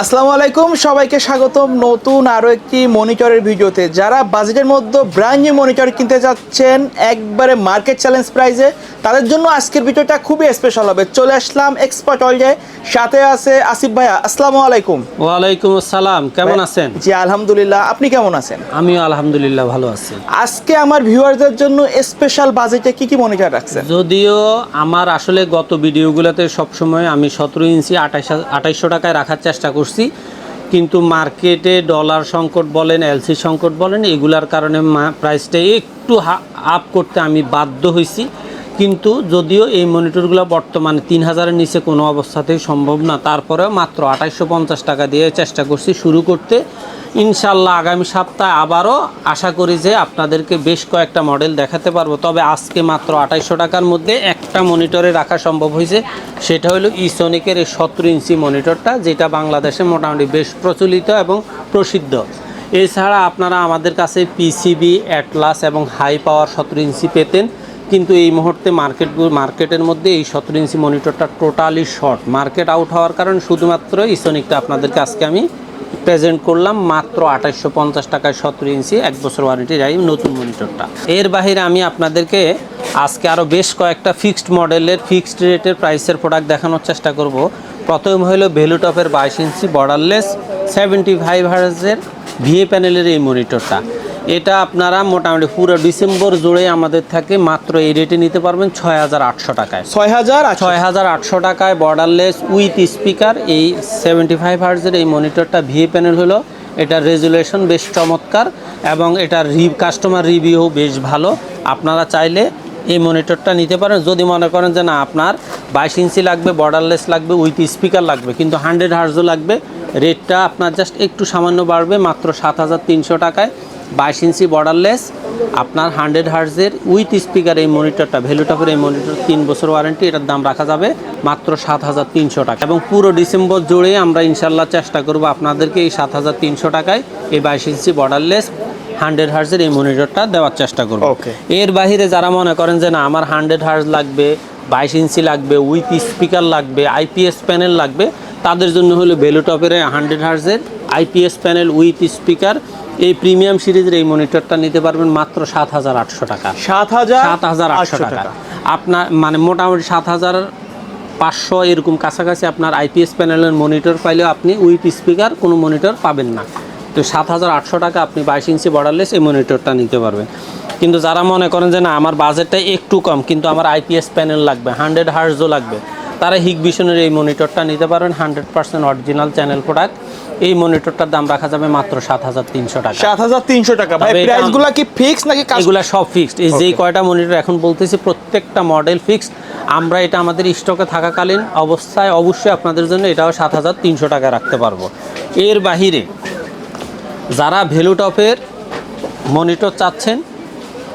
আসসালামু আলাইকুম, সবাইকে স্বাগতম নতুন আরও একটি মনিটরের ভিডিওতে। যারা বাজেটের মধ্যে ব্র্যান্ড নিউ মনিটর কিনতে যাচ্ছেন একবারে মার্কেট চ্যালেঞ্জ প্রাইসে, তাদের জন্য আজকের ভিডিওটা খুবই স্পেশাল হবে। চলে আসলাম এক্সপার্ট ওয়ার্ল্ডে, সাথে আছে আসিফ ভাইয়া। আসসালামু আলাইকুম। ওয়ালাইকুম আসসালাম, কেমন আছেন? জি আলহামদুলিল্লাহ, আপনি কেমন আছেন? আমিও আলহামদুলিল্লাহ ভালো আছি। আজকে আমার ভিউয়ারদের জন্য স্পেশাল বাজেটে কি কি মনিটর রাখছেন? যদিও আমার আসলে গত ভিডিওগুলোতে সবসময় আমি 17 ইঞ্চি 2800 টাকায় রাখার চেষ্টা করছি, কিন্তু মার্কেটে ডলার সংকট বলেন, এলসি সংকট বলেন, এগুলার কারণে প্রাইসটা একটু আপ করতে আমি বাধ্য হয়েছি। কিন্তু যদিও এই মনিটরগুলো বর্তমানে 3000-এর নিচে কোনো অবস্থাতেই সম্ভব না, তারপরেও মাত্র 2850 টাকা দিয়ে চেষ্টা করছি শুরু করতে। ইনশাল্লাহ আগামী সপ্তাহে আবারও আশা করি যে আপনাদেরকে বেশ কয়েকটা মডেল দেখাতে পারবো। তবে আজকে মাত্র 2800 টাকার মধ্যে একটা মনিটরে রাখা সম্ভব হয়েছে, সেটা হলো ইসোনিকের এই 17 ইঞ্চি মনিটরটা, যেটা বাংলাদেশে মোটামুটি বেশ প্রচলিত এবং প্রসিদ্ধ। এছাড়া আপনারা আমাদের কাছে পিসিবি, অ্যাটলাস এবং হাই পাওয়ার 17 ইঞ্চি পেতেন, কিন্তু এই মুহূর্তে মার্কেটের মধ্যে এই 17 ইঞ্চি মনিটরটা টোটালি শর্ট, মার্কেট আউট হওয়ার কারণে শুধুমাত্র ইসোনিকটা আপনাদেরকে আজকে আমি প্রেজেন্ট করলাম মাত্র 2850 টাকায় 17 ইঞ্চি 1 বছর ওয়ারেন্টি যাই নতুন মনিটরটা। এর বাইরে আমি আপনাদেরকে আজকে আরও বেশ কয়েকটা ফিক্সড মডেলের ফিক্সড রেটের প্রাইসের প্রোডাক্ট দেখানোর চেষ্টা করব। প্রথম হলো ভ্যালুটপের 22 ইঞ্চি বর্ডারলেস 75 হার্জের ভিএ প্যানেলের এই মনিটরটা। এটা আপনারা মোটামুটি পুরো ডিসেম্বর জুড়ে আমাদের থাকে মাত্র এই রেটে নিতে পারবেন 6800 টাকায়। 6800 টাকায় বর্ডারলেস উইথ স্পিকার এই 75 হার্জের এই মনিটরটা ভিএ প্যানেল হলো। এটার রেজুলেশন বেশ চমৎকার এবং এটার কাস্টমার রিভিউ বেশ ভালো। আপনারা চাইলে এই মনিটরটা নিতে পারেন যদি মনে করেন যে না আপনার 22 ইঞ্চি লাগবে, বর্ডারলেস লাগবে, উইথ স্পিকার লাগবে, কিন্তু 100 হার্জও লাগবে। রেটটা আপনার জাস্ট একটু সামান্য বাড়বে, মাত্র 7300 টাকায় 22 ইঞ্চি বর্ডারলেস আপনার 100 হার্জের উইথ স্পিকার এই মনিটরটা, ভ্যালুটপের এই মনিটর 3 বছর ওয়ারেন্টি। এটার দাম রাখা যাবে মাত্র 7300 টাকা এবং পুরো ডিসেম্বর জুড়ে আমরা ইনশাল্লাহ চেষ্টা করব আপনাদেরকে এই 7300 টাকায় এই 22 ইঞ্চি বর্ডারলেস 100 হার্জের এই মনিটরটা দেওয়ার চেষ্টা করব। এর বাইরে যারা মনে করেন যে না আমার 100 হার্জ লাগবে, 22 ইঞ্চি লাগবে, উইথ স্পিকার লাগবে, আইপিএস প্যানেল লাগবে, তাদের জন্য হলো ভ্যালুটপের 100 হার্জের আইপিএস প্যানেল উইথ স্পিকার এই প্রিমিয়াম সিরিজের এই মনিটরটা নিতে পারবেন মাত্র 7800 টাকা। 7800 টাকা আপনার মানে মোটামুটি 7500 এরকম কাছাকাছি আপনার আইপিএস প্যানেলের মনিটর পাইলেও আপনি উইথ স্পিকার কোনো মনিটর পাবেন না। তো 7800 টাকা আপনি 22 ইঞ্চি বর্ডারলেস এই মনিটরটা নিতে পারবেন। কিন্তু যারা মনে করেন যে না আমার বাজেটটা একটু কম কিন্তু আমার আইপিএস প্যানেল লাগবে, 100 হার্জও লাগবে, তারা হিগভিশনের এই মনিটরটা নিতে পারবেন। 100% অরিজিনাল চ্যানেল প্রোডাক্ট। এই মনিটরটার দাম রাখা যাবে মাত্র 7300 টাকা। 7300 টাকা। ভাই প্রাইসগুলো কি ফিক্সড নাকি? এগুলা সব ফিক্সড। এই যেই কয়টা মনিটর এখন বলতেছি প্রত্যেকটা মডেল ফিক্সড। আমরা এটা আমাদের স্টকে থাকাকালীন অবস্থায় অবশ্যই আপনাদের জন্য এটাও 7300 টাকা রাখতে পারবো। এর বাহিরে যারা ভ্যালুটপের মনিটর চাচ্ছেন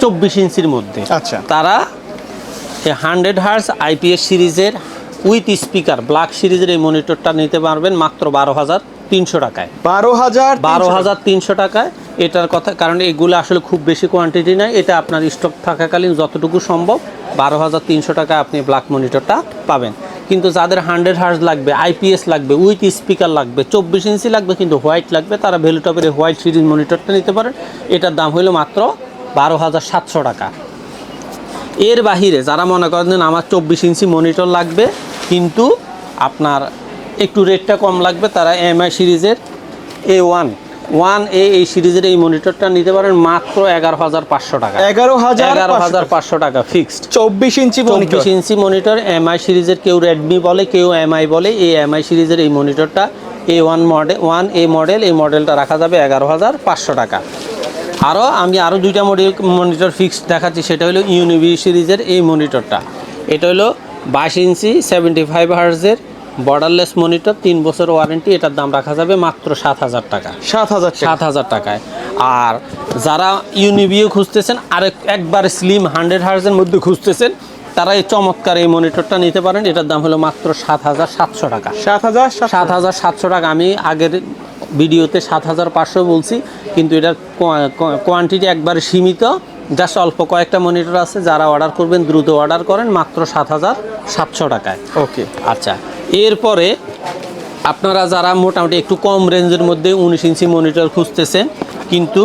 24 ইঞ্চির মধ্যে, আচ্ছা, তারা 100 হার্জ আইপিএস সিরিজের উইথ স্পিকার ব্ল্যাক সিরিজের এই মনিটরটা নিতে পারবেন মাত্র 12300 টাকায়। 12300 টাকায় এটার কথা, কারণ এগুলো আসলে খুব বেশি কোয়ান্টিটি নয়, এটা আপনার স্টক থাকাকালীন যতটুকু সম্ভব 12300 টাকায় আপনি ব্ল্যাক মনিটরটা পাবেন। কিন্তু যাদের 100 হার্জ লাগবে, আইপিএস লাগবে, উইথ স্পিকার লাগবে, 24 ইঞ্চি লাগবে কিন্তু হোয়াইট লাগবে, তারা ভ্যালুটপের এই হোয়াইট সিরিজ মনিটরটা নিতে পারেন। এটার দাম হলো মাত্র 12700 টাকা। এর বাহিরে যারা মনে করেন আমার 24 ইঞ্চি মনিটর লাগবে কিন্তু আপনার একটু রেটটা কম লাগবে, তারা এমআই সিরিজের A1A এই সিরিজের এই মনিটরটা নিতে পারেন মাত্র 11500 টাকা। 11500 টাকা ফিক্সড 24 ইঞ্চি মনিটর এমআই সিরিজের। কেউ রেডমি বলে, কেউ এমআই বলে। এই এমআই সিরিজের এই মনিটরটা A1 মডেল, এই মডেলটা রাখা যাবে 11500 টাকা। আমি আরও দুইটা মনিটর ফিক্সড দেখাচ্ছি, সেটা হলো ইউনিভি সিরিজের এই মনিটরটা। এটা হলো 22 ইঞ্চি 75 হার্জের বর্ডারলেস মনিটর, 3 বছর ওয়ারেন্টি। এটার দাম রাখা যাবে মাত্র 7000 টাকা। 7000 টাকায়। আর যারা ইউনিভিও খুঁজতেছেন আর একবার স্লিম 100 হার্জের মধ্যে খুঁজতেছেন, তারা এই চমৎকার এই মনিটরটা নিতে পারেন। এটার দাম হলো মাত্র 7700 টাকা। 7700 টাকা। আমি আগের ভিডিওতে 7500 বলছি, কিন্তু এটার কোয়ান্টিটি একবারে সীমিত, জাস্ট অল্প কয়েকটা মনিটর আছে। যারা অর্ডার করবেন দ্রুত অর্ডার করেন মাত্র 7700 টাকায়। ওকে, আচ্ছা। এরপরে আপনারা যারা মোটামুটি একটু কম রেঞ্জের মধ্যে 19 ইঞ্চি মনিটর খুঁজতেছেন, কিন্তু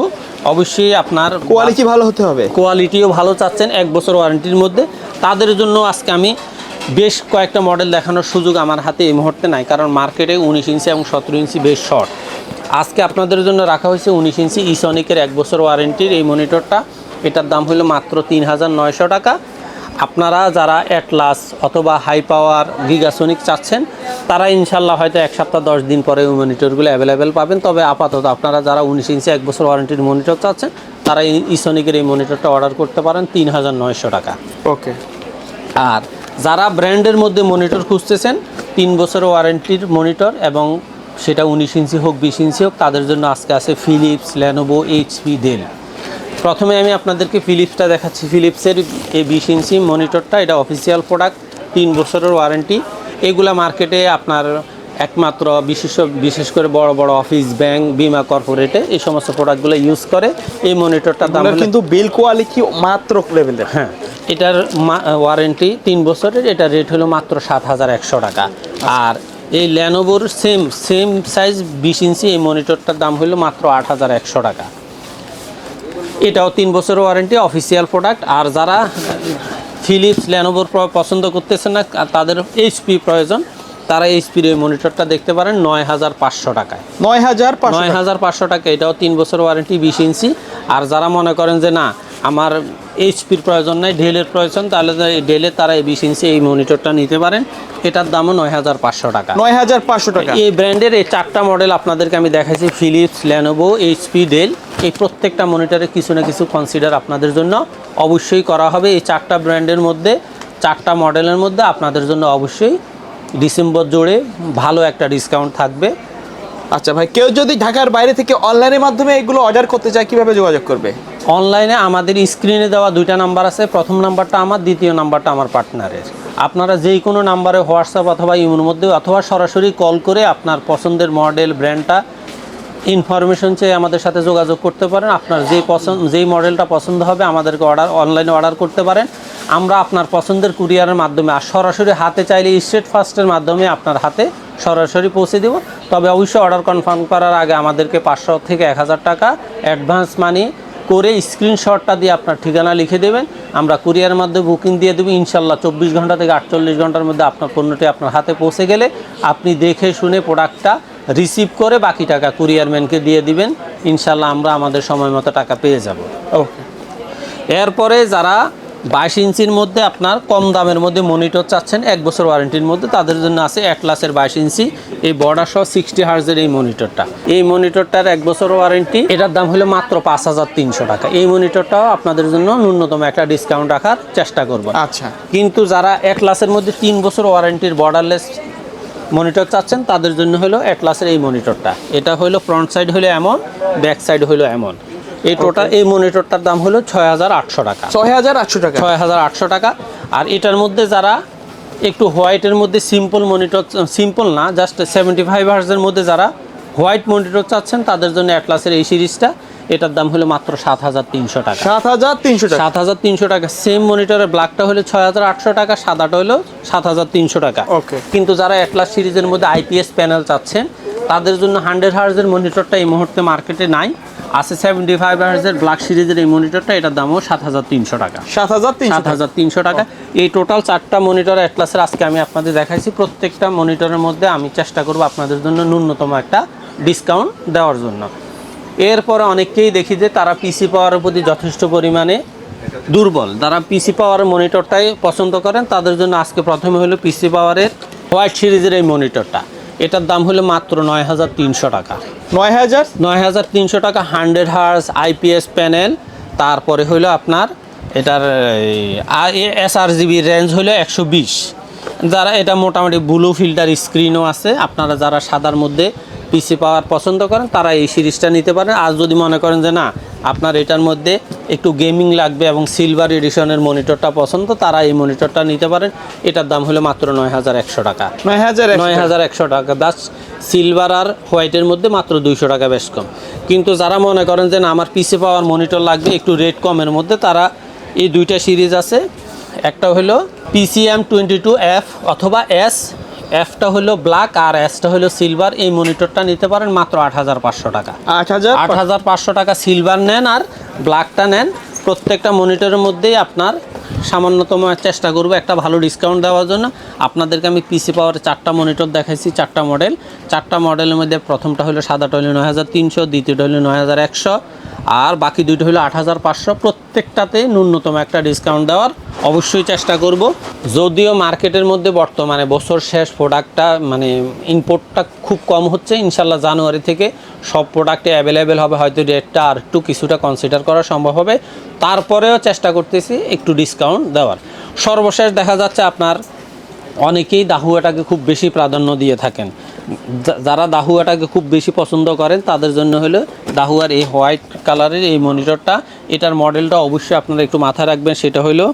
অবশ্যই আপনার কোয়ালিটি ভালো হতে হবে, কোয়ালিটিও ভালো চাচ্ছেন 1 বছর ওয়ারেন্টির মধ্যে, তাদের জন্য আজকে আমি বেশ কয়েকটা মডেল দেখানোর সুযোগ আমার হাতে এই মুহূর্তে নাই, কারণ মার্কেটে 19 ইঞ্চি এবং 17 ইঞ্চি বেশ শর্ট। আজকে আপনাদের জন্য রাখা হয়েছে 19 ইঞ্চি ইসনিকের 1 বছর ওয়ারেন্টির এই মনিটরটা। এটার দাম হলো মাত্র 3900 টাকা। আপনারা যারা অ্যাটলাস অথবা হাই পাওয়ার গিগাসনিক চাচ্ছেন, তারা ইনশাল্লাহ হয়তো 1 সপ্তাহ 10 দিন পরে ওই মনিটরগুলো অ্যাভেলেবেল পাবেন। তবে আপাতত আপনারা যারা 19 ইঞ্চি 1 বছর ওয়ারেন্টির মনিটর চাচ্ছেন, তারা ইসনিকের এই মনিটরটা অর্ডার করতে পারেন 3900 টাকা। ওকে। আর যারা ব্র্যান্ডের মধ্যে মনিটর খুঁজতেছেন 3 বছর ওয়ারেন্টির মনিটর, এবং সেটা 19 ইঞ্চি হোক 20 ইঞ্চি হোক, তাদের জন্য আজকে আছে ফিলিপস, লেনোভো, এইচপি, ডেল। প্রথমে আমি আপনাদেরকে ফিলিপসটা দেখাচ্ছি। ফিলিপসের এই 20 ইঞ্চি মনিটরটা, এটা অফিসিয়াল প্রোডাক্ট, 3 বছরের ওয়ারেন্টি। এগুলা মার্কেটে আপনার একমাত্র বিশেষ করে বড় বড় অফিস, ব্যাংক, বিমা কর্পোরেটে এই সমস্ত প্রোডাক্টগুলো ইউজ করে। এই মনিটরটার দাম কিন্তু বিল কোয়ালিটি মাত্র লেভেলের। হ্যাঁ, এটার ওয়ারেন্টি 3 বছরের। এটা রেট হলো মাত্র 7100 টাকা। আর এই ল্যানোভোর সেম সাইজ 20 ইঞ্চি এই মনিটরটার দাম হলো মাত্র 8100 টাকা। এটাও 3 বছর ওয়ারেন্টি, অফিসিয়াল প্রোডাক্ট। আর যারা ফিলিপস, ল্যানোভোর পছন্দ করতেছেন না, তাদের এইচপি প্রয়োজন, তারা এইচপির এই মনিটরটা দেখতে পারেন 9500 টাকায়। 9500 টাকা। এটাও 3 বছর ওয়ারেন্টি, 20 ইঞ্চি। আর যারা মনে করেন যে না, আমার এইচপির প্রয়োজন নাই, ডেলের প্রয়োজন, তাহলে ডেলে তারা এই 20 ইঞ্চি এই মনিটরটা নিতে পারেন। এটার দামও 9500 টাকা। 9500 টাকা। এই ব্র্যান্ডের এই 4টা মডেল আপনাদেরকে আমি দেখাইছি, ফিলিপস, ল্যানোভো, এইচপি, ডেল। এই প্রত্যেকটা মনিটরে কিছু না কিছু কনসিডার আপনাদের জন্য অবশ্যই করা হবে। এই 4টা ব্র্যান্ডের মধ্যে, 4টা মডেলের মধ্যে আপনাদের জন্য অবশ্যই ডিসেম্বর জুড়ে ভালো একটা ডিসকাউন্ট থাকবে। আচ্ছা ভাই, কেউ যদি ঢাকার বাইরে থেকে অনলাইনের মাধ্যমে এগুলো অর্ডার করতে চায়, কিভাবে যোগাযোগ করবে? অনলাইনে আমাদের স্ক্রিনে দেওয়া 2টা নাম্বার আছে। প্রথম নাম্বারটা আমার, দ্বিতীয় নাম্বারটা আমার পার্টনারের। আপনারা যেই কোনো নাম্বারে হোয়াটসঅ্যাপ অথবা ইমোর মধ্যে অথবা সরাসরি কল করে আপনার পছন্দের মডেল, ব্র্যান্ডটা ইনফরমেশন চেয়ে আমাদের সাথে যোগাযোগ করতে পারেন। আপনার যেই মডেলটা পছন্দ হবে আমাদেরকে অনলাইনে অর্ডার করতে পারেন। আমরা আপনার পছন্দের কুরিয়ারের মাধ্যমে, আর সরাসরি হাতে চাইলে স্টেট ফাস্টের মাধ্যমে আপনার হাতে সরাসরি পৌঁছে দেব। তবে অবশ্যই অর্ডার কনফার্ম করার আগে আমাদেরকে 500 থেকে 1000 টাকা অ্যাডভান্স মানি করে স্ক্রিনশটটা দিয়ে আপনার ঠিকানা লিখে দেবেন। আমরা কুরিয়ারের মাধ্যমে বুকিং দিয়ে দেবো। ইনশাল্লাহ 24 ঘন্টা থেকে 48 ঘন্টার মধ্যে আপনার পণ্যটি আপনার হাতে পৌঁছে গেলে আপনি দেখে শুনে প্রোডাক্টটা রিসিভ করে বাকি টাকা কুরিয়ারম্যানকে দিয়ে দিবেন। ইনশাল্লাহ আমরা আমাদের সময় মতো টাকা পেয়ে যাব। ওকে। এরপরে যারা 22 ইঞ্চির মধ্যে আপনার কম দামের মধ্যে মনিটর চাচ্ছেন 1 বছর ওয়ারেন্টির মধ্যে, তাদের জন্য আছে অ্যাটলাসের 22 ইঞ্চি এই বর্ডার সহ 60 হার্জের এই মনিটরটা। এই মনিটরটার 1 বছর ওয়ারেন্টি, এটার দাম হলো মাত্র 5300 টাকা। এই মনিটরটাও আপনাদের জন্য ন্যূনতম একটা ডিসকাউন্ট রাখার চেষ্টা করব। আচ্ছা। কিন্তু যারা অ্যাটলাসের মধ্যে 3 বছর ওয়ারেন্টির বর্ডারলেস মনিটর চাচ্ছেন, তাদের জন্য হলো অ্যাটলাসের এই মনিটরটা। এটা হলো ফ্রন্ট সাইড হলো এমন, ব্যাক সাইড হলো এমন। এই টোটাল এই মনিটরটার দাম হলো 6800 টাকা। 6800 টাকা। 6800 টাকা। আর এটার মধ্যে যারা একটু হোয়াইটের মধ্যে সিম্পল মনিটর, সিম্পল না, জাস্ট 75 হার্জের মধ্যে যারা হোয়াইট মনিটর চাচ্ছেন, তাদের জন্য অ্যাটলাসের এই সিরিজটা, এটার দাম হলো মাত্র 7300 টাকা। 7300 টাকা। 7300 টাকা। সেম মনিটরের ব্ল্যাকটা হলো 6800 টাকা, সাদাটা হলো 7300 টাকা। ওকে। কিন্তু যারা অ্যাটলাস সিরিজের মধ্যে আইপিএস প্যানেল চাচ্ছেন, তাদের জন্য 100 হার্জের মনিটরটা এই মুহূর্তে মার্কেটে নাই। আছে 75 হার্জের ব্ল্যাক সিরিজের এই মনিটরটা, এটার দামও 7300 টাকা। 7300 টাকা। এই টোটাল 4টা মনিটর অ্যাটলাসের আজকে আমি আপনাদের দেখাইছি। প্রত্যেকটা মনিটরের মধ্যে আমি চেষ্টা করব আপনাদের জন্য ন্যূনতম একটা ডিসকাউন্ট দেওয়ার জন্য। এরপরে অনেককেই দেখি যে তারা পিসি পাওয়ারের প্রতি যথেষ্ট পরিমাণে দুর্বল। যারা পিসি পাওয়ারের মনিটরটাই পছন্দ করেন, তাদের জন্য আজকে প্রথমে হলো পিসি পাওয়ারের হোয়াইট সিরিজের এই মনিটরটা। এটার দাম হলো মাত্র 9300 টাকা। 9300 টাকা। 100 হার্জ আইপিএস প্যানেল। তারপরে হলো আপনার এটার এসআরজিবি রেঞ্জ হলো 120। যারা এটা মোটামুটি ব্লু ফিল্টার স্ক্রিনও আছে, আপনারা যারা সাদার মধ্যে পিসি পাওয়ার পছন্দ করেন তারা এই সিরিজটা নিতে পারেন। আর যদি মনে করেন যে না, আপনার এটার মধ্যে একটু গেমিং লাগবে এবং সিলভার এডিশনের মনিটরটা পছন্দ, তারা এই মনিটরটা নিতে পারেন। এটার দাম হলো মাত্র 9100 টাকা। 9100 টাকা। দাস সিলভার আর হোয়াইটের মধ্যে মাত্র 200 টাকা বেশ কম। কিন্তু যারা মনে করেন যে না, আমার পিসি পাওয়ার মনিটর লাগবে একটু রেট কমের মধ্যে, তারা এই 2টা সিরিজ আছে। একটা হলো PCM22F অথবা S, এফটা হলো ব্ল্যাক আর এসটা হলো সিলভার। এই মনিটরটা নিতে পারেন মাত্র 8,500 টাকা। 8,500 টাকা সিলভার নেন আর ব্ল্যাকটা নেন, প্রত্যেকটা মনিটরের মধ্যেই আপনার সামান্যতম চেষ্টা করব একটা ভালো ডিসকাউন্ট দেওয়ার জন্য। আপনাদেরকে আমি পিসি পাওয়ার 4টা মনিটর দেখাইছি, 4টা মডেল। 4টা মডেলের মধ্যে প্রথমটা হলো সাদাটা হলো 9300, দ্বিতীয়টা হলো 9100, আর বাকি দুইটা হলো 8,500। প্রত্যেকটাতে ন্যূনতম একটা ডিসকাউন্ট দেওয়ার অবশ্যই চেষ্টা করব। যদিও মার্কেটের মধ্যে বর্তমানে বছর শেষ প্রোডাক্টটা মানে ইম্পোর্টটা খুব কম হচ্ছে, ইনশাল্লাহ জানুয়ারি থেকে সব প্রোডাক্টে অ্যাভেলেবেল হবে, হয়তো রেটটা আর একটু কিছুটা কনসিডার করা সম্ভব হবে। তারপরেও চেষ্টা করতেছি একটু ডিসকাউন্ট দেওয়ার। সর্বশেষ দেখা যাচ্ছে আপনার অনেকেই দাহুয়াটাকে খুব বেশি প্রাধান্য দিয়ে থাকেন। যারা দাহুয়াটাকে খুব বেশি পছন্দ করেন তাদের জন্য হলো দাহুয়ার এই হোয়াইট কালারের এই মনিটরটা। এটার মডেলটা অবশ্যই আপনারা একটু মাথায় রাখবেন, সেটা হলো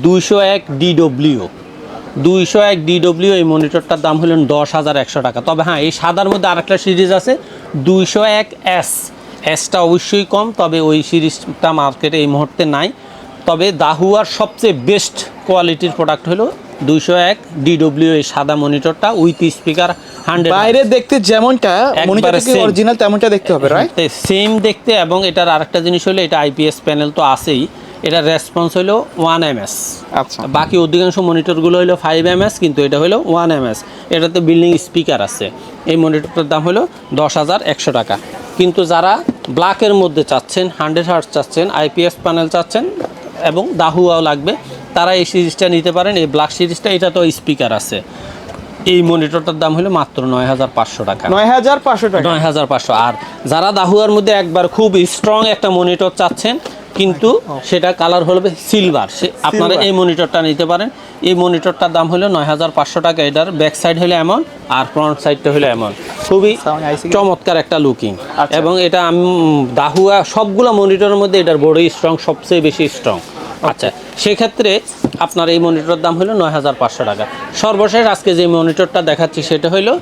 201 DW। 201 DW এই মনিটরটার দাম হলো 10,100 টাকা। তবে হ্যাঁ, এই সাদার মধ্যে আরেকটা সিরিজ আছে 201S। এসটা অবশ্যই কম, তবে ওই সিরিজটা মার্কেটে এই মুহূর্তে নাই। তবে দাহুয়ার সবচেয়ে বেস্ট কোয়ালিটির প্রোডাক্ট হলো 201 DW এই সাদা মনিটরটা উইথ স্পিকার 100। বাইরে দেখতে যেমনটা মনিটরটা অরিজিনাল তেমনটা দেখতে হবে, রাইট? সেম দেখতে। এবং এটার আরেকটা জিনিস হলো এটা IPS প্যানেল তো আছেই, এটার রেসপন্স হলো 1 ms। আচ্ছা, বাকি অধিকাংশ মনিটরগুলো হলো 5 ms, কিন্তু এটা হলো 1 ms। এটাতে বিল্ডিং স্পিকার আছে। এই মনিটরটার দাম হলো 10,100 টাকা। কিন্তু যারা ব্ল্যাকের মধ্যে চাচ্ছেন, 100 Hz চাচ্ছেন, IPS প্যানেল চাচ্ছেন এবং দাহুয়াও লাগবে, তারা এই সিরিজটা নিতে পারেন। এই ব্ল্যাক সিরিজটা, এটা তো স্পিকার আছে। এই মনিটরটার দাম হলো মাত্র 9,500 টাকা। 9,500 টাকা। 9,500। আর যারা দাহুয়ার মধ্যে একবার খুব স্ট্রং একটা মনিটর চাচ্ছেন কিন্তু সেটা কালার হবে সিলভার, আপনারা এই মনিটরটা নিতে পারেন। এই মনিটরটার দাম হলো 9,500 টাকা। এটার ব্যাক সাইড হলো এমন আর ফ্রন্ট সাইডটা হলো এমন, খুবই চমৎকার একটা লুকিং। এবং এটা আমি দাহুয়া সবগুলো মনিটরের মধ্যে এটার বড় স্ট্রং, সবচেয়ে বেশি স্ট্রং। আচ্ছা, সেক্ষেত্রে আপনার এই মনিটরের দাম হলো 9,500 টাকা। সর্বশেষ আজকে যে মনিটরটা দেখাচ্ছি সেটা হলো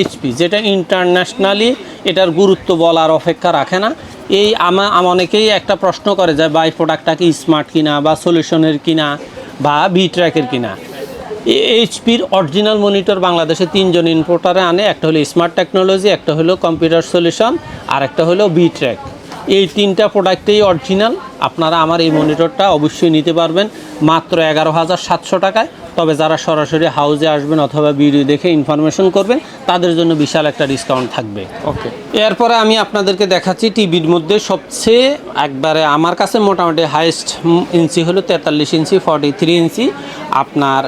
HP, যেটা ইন্টারন্যাশনালি এটার গুরুত্ব বলার অপেক্ষা রাখে না। এই অনেকেই একটা প্রশ্ন করে যে ভাই প্রোডাক্টটা কি স্মার্ট কিনা বা সলিউশনের কিনা বা বিট্র্যাকের কিনা। HPর অরিজিনাল মনিটর বাংলাদেশে 3জন ইম্পোর্টারে আনে, একটা হলো স্মার্ট টেকনোলজি, একটা হলো কম্পিউটার সলিউশন, আর একটা হলো বিট্র্যাক। এই 3টা প্রোডাক্টেই অরিজিনাল। আপনারা আমার এই মনিটরটা অবশ্যই নিতে পারবেন মাত্র 11,700 টাকায়। তবে যারা সরাসরি হাউসে আসবেন অথবা ভিডিও দেখে ইনফরমেশন করবেন তাদের জন্য বিশাল একটা ডিসকাউন্ট থাকবে। ওকে, এরপরে আমি আপনাদেরকে দেখাচ্ছি টিভির মধ্যে সবচেয়ে একবারে আমার কাছে মোটামুটি হাইয়েস্ট ইঞ্চি হলো 43 ইঞ্চি, 43 ইঞ্চি। আপনার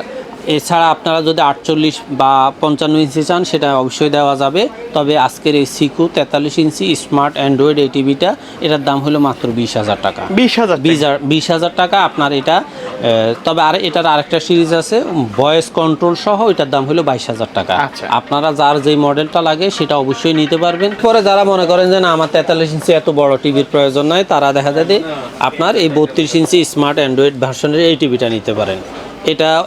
এছাড়া আপনারা যদি 48 বা 55 ইঞ্চি চান সেটা অবশ্যই দেওয়া যাবে। তবে আজকের এই সিকু 43 ইঞ্চি স্মার্ট অ্যান্ড্রয়েড এই টিভিটা, এটার দাম হলো মাত্র 20,000 টাকা। 20,000 টাকা আপনার এটা। তবে এটার আরেকটা সিরিজ আছে ভয়েস কন্ট্রোল সহ, এটার দাম হলো 22,000 টাকা। আপনারা যার যেই মডেলটা লাগে সেটা অবশ্যই নিতে পারবেন। পরে যারা মনে করেন যে না আমার 43 ইঞ্চি এত বড় টিভির প্রয়োজন নয়, তারা দেখা যায় আপনার এই 32 ইঞ্চি স্মার্ট অ্যান্ড্রয়েড ভার্সনের এই টিভিটা নিতে পারেন।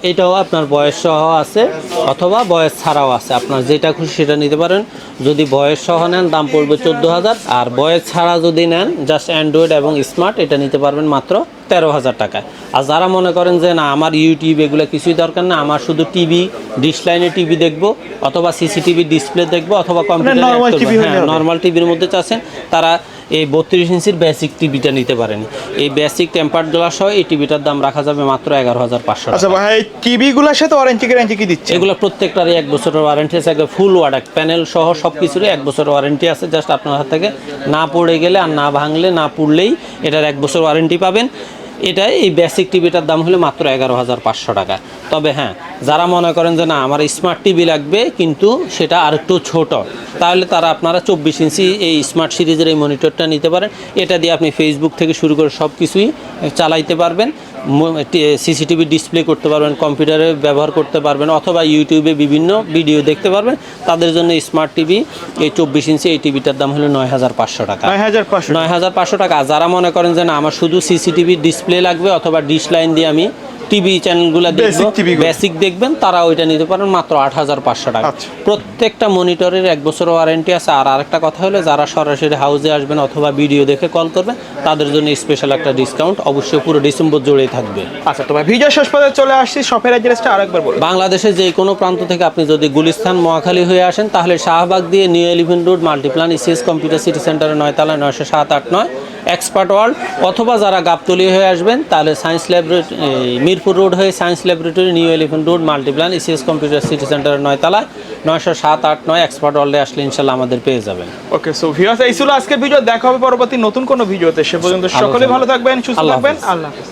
এটাও আপনার বয়স সহ আছে অথবা বয়স ছাড়াও আছে, আপনার যেটা খুশি সেটা নিতে পারেন। যদি বয়স সহ নেন দাম পড়বে 14,000, আর বয়স ছাড়া যদি নেন জাস্ট অ্যান্ড্রয়েড এবং স্মার্ট, এটা নিতে পারবেন মাত্র 13,000 টাকায়। আর যারা মনে করেন যে না আমার ইউটিউব এগুলো কিছুই দরকার না, আমার শুধু টিভি ডিশ লাইনে টিভি দেখবো অথবা সিসিটিভি ডিসপ্লে দেখবো অথবা কম্পিউটার নর্মাল টিভির মধ্যে চাচ্ছেন, তারা এই 32 ইঞ্চির বেসিক টিভিটা নিতে পারেন। এই বেসিক টেম্পার্ড গ্লাস সহ এই টিভিটার দাম রাখা যাবে মাত্র 11,500 টাকা। আচ্ছা ভাই, টিভিগুলোর সাথে ওয়ারেন্টি গ্যারান্টি কি দিচ্ছে? এগুলো প্রত্যেকটারই 1 বছরের ওয়ারেন্টি আছে, ফুল ওয়ার্ড প্যানেল সহ সব কিছুরই 1 বছরের ওয়ারেন্টি আছে। জাস্ট আপনার হাত থেকে না পড়ে গেলে আর না ভাঙলে না পুড়লেই এটার 1 বছর ওয়ারেন্টি পাবেন। এটাই এই বেসিক টিভিটার দাম হলো মাত্র 11,500 টাকা। তবে হ্যাঁ, যারা মনে করেন যে না আমার স্মার্ট টিভি লাগবে কিন্তু সেটা আর একটু ছোট, তাহলে তারা আপনারা 24 ইঞ্চি এই স্মার্ট সিরিজের এই মনিটরটা নিতে পারেন। এটা দিয়ে আপনি ফেসবুক থেকে শুরু করে সব কিছুই চালাইতে পারবেন, সিসিটিভি ডিসপ্লে করতে পারবেন, কম্পিউটারে ব্যবহার করতে পারবেন অথবা ইউটিউবে বিভিন্ন ভিডিও দেখতে পারবেন। তাদের জন্য স্মার্ট টিভি এই 24 ইঞ্চি এই টিভিটার দাম হলো 9,500 টাকা। 9,500 টাকা। যারা মনে করেন যে না আমার শুধু সিসিটিভি ডিসপ্লে লাগবে অথবা ডিশ লাইন দিয়ে আমি টিভি চ্যানেলগুলো Basic দেখবেন, TV গুলো। বেসিক দেখবেন, তারা ওইটা নিতে পারেন মাত্র 8,500 টাকা। আচ্ছা। প্রত্যেকটা মনিটরের 1 বছর ওয়ারেন্টি আছে। আর আরেকটা কথা হলো, যারা সরাসরি হাউসে আসবেন অথবা ভিডিও দেখে কল করবেন, তাদের জন্য স্পেশাল একটা ডিসকাউন্ট অবশ্যই পুরো ডিসেম্বর জুড়েই থাকবে। আচ্ছা, তো ভাই ভিডিও শেষ পর্যন্ত চলে আসছি, শপের অ্যাড্রেসটা আরেকবার বলুন। বাংলাদেশের যে কোনো প্রান্ত থেকে আপনি যদি গুলিস্তান মহাখালী হয়ে আসেন, তাহলে শাহবাগ দিয়ে new elephant road Multiplan ECS computer city সেন্টারের 9 তলায় 907-8-9 এক্সপার্ট ওয়ার্ল্ড, অথবা যারা গাবতলী হয়ে আসবেন তাহলে সায়েন্স ল্যাবরেটরি মিরপুর রোড হয়ে science laboratory new elephant road Multiplan ECS computer city সেন্টারের 9 তলায় 907-8-9 এক্সপার্ট ওয়ার্ল্ডে আসলে ইনশাল্লাহ আমাদের পেয়ে যাবেন। ওকে, সো ভিউয়ার্স, এই ছিল আজকের ভিডিও। দেখা হবে পরবর্তী নতুন কোনো ভিডিওতে। সে পর্যন্ত সকলে ভালো থাকবেন, সুস্থ আল্লাহ থাকবেন। হাফেজ। আল্লাহ হাফেজ।